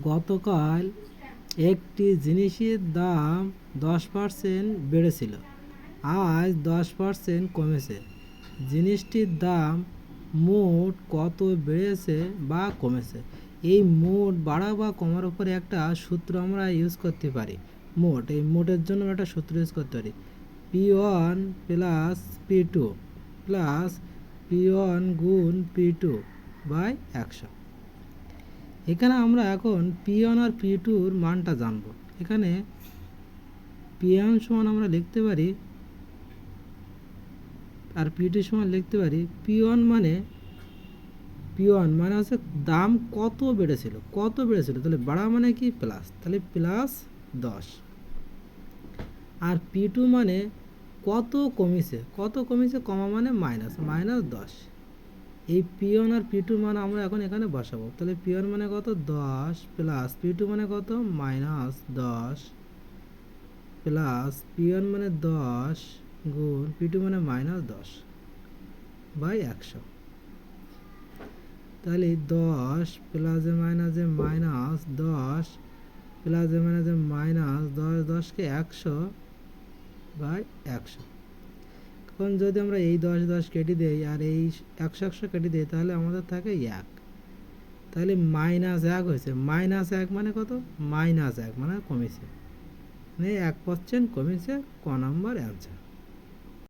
গতকাল একটি জিনিসের দাম 10% বেড়েছিল, আজ 10% কমেছে। জিনিসটির দাম মোট কত বেড়েছে বা কমেছে? এই মোট বাড়া বা কমার উপরে একটা সূত্র আমরা ইউজ করতে পারি। এই মোটের জন্য একটা সূত্র ইউজ করতে পারি। P1 plus P2 plus P1 গুণ P2 বাই 100। এখানে আমরা এখন P1 আর P2-র মানটা জানবো। এখানে P1 সমান আমরা লিখতে পারি আর P2 সমান লিখতে পারি P1 মানে হচ্ছে দাম কত বেড়েছিল, তাহলে বাড়া মানে কি প্লাস, তাহলে প্লাস 10। আর P2 মানে কত কমেছে, কমা মানে মাইনাস 10। এই P1 আর P2 মান আমরা এখন এখানে বসাবো। তাহলে P1 মানে কত 10 প্লাস P2 মানে কত -10 প্লাস P1 মানে 10 গুণ P2 মানে -10 বাই 100। তাহলে 10 প্লাসে মাইনাসে -10 প্লাসে মাইনাসে -10, 10কে 100 বাই 100। এখন যদি আমরা এই 10 কেটে দেই আর এই 100 কেটে দিই তাহলে আমাদের থাকে 1। তাহলে -1 হয়েছে। -1 মানে কত? -1 মানে কমেছে, মানে 1% কমেছে। ক নম্বর অ্যান্সার।